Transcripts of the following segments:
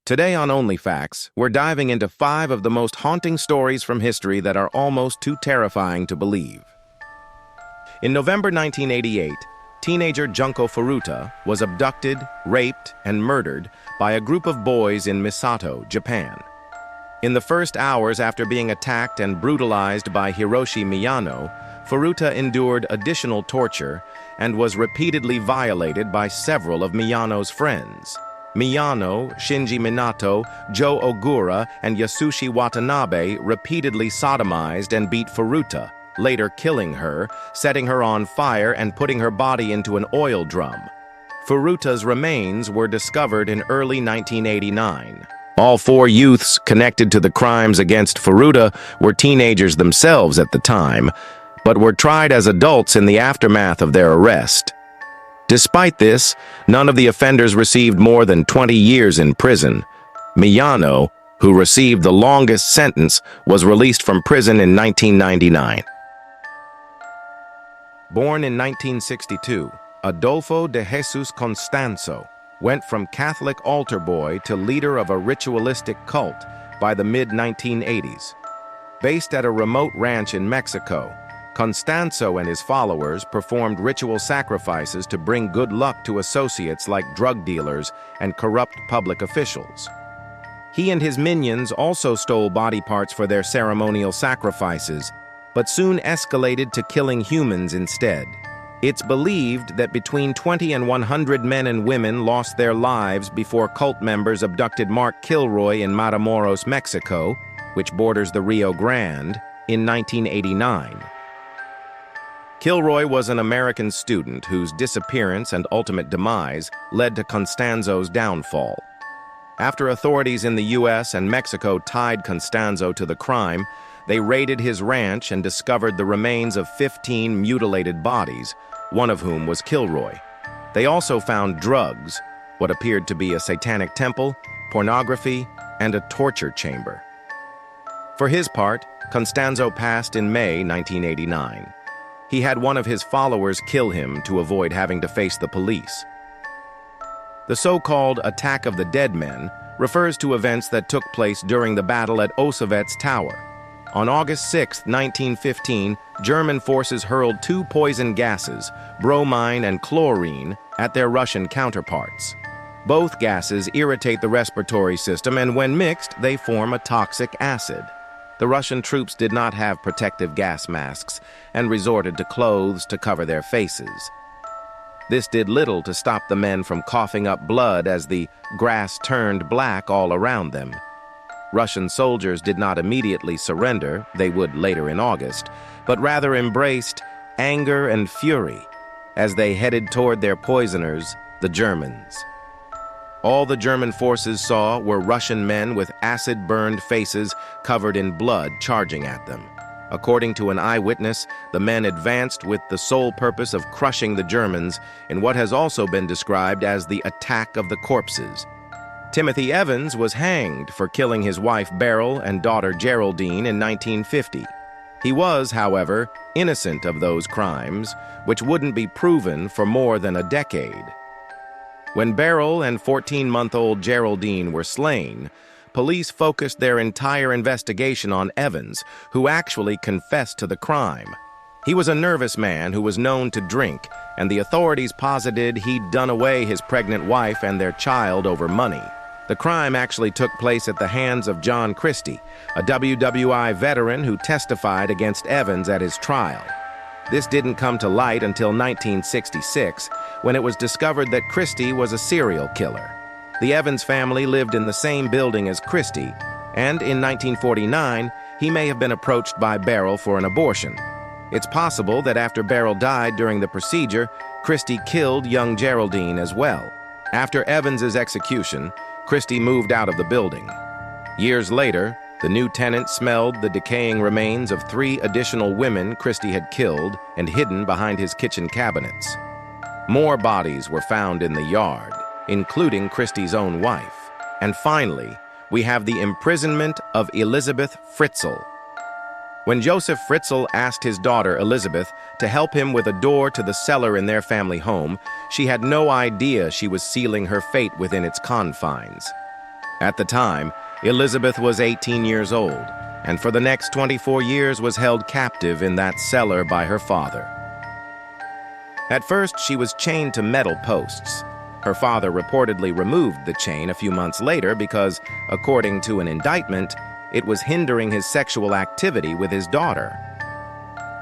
Today on OnlyFacts, we're diving into 5 of the most haunting stories from history that are almost too terrifying to believe. In November 1988, teenager Junko Furuta was abducted, raped, and murdered by a group of boys in Misato, Japan. In the first hours after being attacked and brutalized by Hiroshi Miyano, Furuta endured additional torture and was repeatedly violated by several of Miyano's friends. Miyano, Shinji Minato, Joe Ogura, and Yasushi Watanabe repeatedly sodomized and beat Furuta, later killing her, setting her on fire and putting her body into an oil drum. Furuta's remains were discovered in early 1989. All 4 youths connected to the crimes against Furuta were teenagers themselves at the time, but were tried as adults in the aftermath of their arrest. Despite this, none of the offenders received more than 20 years in prison. Miyano, who received the longest sentence, was released from prison in 1999. Born in 1962, Adolfo de Jesus Constanzo went from Catholic altar boy to leader of a ritualistic cult by the mid-1980s. Based at a remote ranch in Mexico, Constanzo and his followers performed ritual sacrifices to bring good luck to associates like drug dealers and corrupt public officials. He and his minions also stole body parts for their ceremonial sacrifices, but soon escalated to killing humans instead. It's believed that between 20 and 100 men and women lost their lives before cult members abducted Mark Kilroy in Matamoros, Mexico, which borders the Rio Grande, in 1989. Kilroy was an American student whose disappearance and ultimate demise led to Constanzo's downfall. After authorities in the U.S. and Mexico tied Constanzo to the crime, they raided his ranch and discovered the remains of 15 mutilated bodies, one of whom was Kilroy. They also found drugs, what appeared to be a satanic temple, pornography, and a torture chamber. For his part, Constanzo passed in May 1989. He had one of his followers kill him to avoid having to face the police. The so-called Attack of the Dead Men refers to events that took place during the battle at Auschwitz Tower. On August 6, 1915, German forces hurled 2 poison gases, bromine and chlorine, at their Russian counterparts. Both gases irritate the respiratory system, and when mixed, they form a toxic acid. The Russian troops did not have protective gas masks and resorted to clothes to cover their faces. This did little to stop the men from coughing up blood as the grass turned black all around them. Russian soldiers did not immediately surrender, they would later in August, but rather embraced anger and fury as they headed toward their poisoners, the Germans. All the German forces saw were Russian men with acid-burned faces covered in blood charging at them. According to an eyewitness, the men advanced with the sole purpose of crushing the Germans in what has also been described as the Attack of the Corpses. Timothy Evans was hanged for killing his wife Beryl and daughter Geraldine in 1950. He was, however, innocent of those crimes, which wouldn't be proven for more than a decade. When Beryl and 14-month-old Geraldine were slain, police focused their entire investigation on Evans, who actually confessed to the crime. He was a nervous man who was known to drink, and the authorities posited he'd done away his pregnant wife and their child over money. The crime actually took place at the hands of John Christie, a WWI veteran who testified against Evans at his trial. This didn't come to light until 1966, when it was discovered that Christie was a serial killer. The Evans family lived in the same building as Christie, and in 1949, he may have been approached by Beryl for an abortion. It's possible that after Beryl died during the procedure, Christie killed young Geraldine as well. After Evans's execution, Christie moved out of the building. Years later, the new tenant smelled the decaying remains of 3 additional women Christie had killed and hidden behind his kitchen cabinets. More bodies were found in the yard, including Christie's own wife. And finally, we have the imprisonment of Elizabeth Fritzl. When Joseph Fritzl asked his daughter Elizabeth to help him with a door to the cellar in their family home, she had no idea she was sealing her fate within its confines. At the time, Elizabeth was 18 years old, and for the next 24 years was held captive in that cellar by her father. At first, she was chained to metal posts. Her father reportedly removed the chain a few months later because, according to an indictment, it was hindering his sexual activity with his daughter.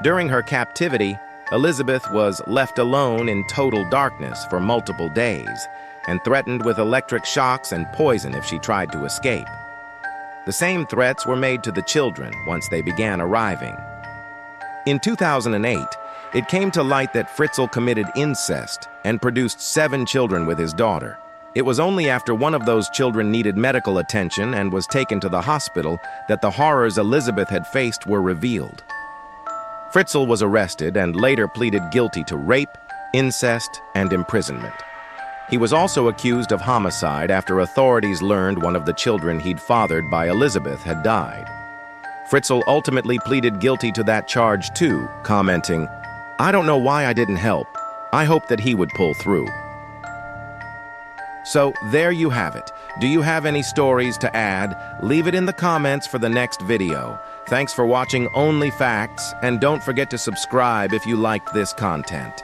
During her captivity, Elizabeth was left alone in total darkness for multiple days and threatened with electric shocks and poison if she tried to escape. The same threats were made to the children once they began arriving. In 2008, it came to light that Fritzl committed incest and produced 7 children with his daughter. It was only after one of those children needed medical attention and was taken to the hospital that the horrors Elizabeth had faced were revealed. Fritzl was arrested and later pleaded guilty to rape, incest, and imprisonment. He was also accused of homicide after authorities learned one of the children he'd fathered by Elizabeth had died. Fritzl ultimately pleaded guilty to that charge too, commenting, "I don't know why I didn't help. I hope that he would pull through." So there you have it. Do you have any stories to add? Leave it in the comments for the next video. Thanks for watching OnlyFacts, and don't forget to subscribe if you liked this content.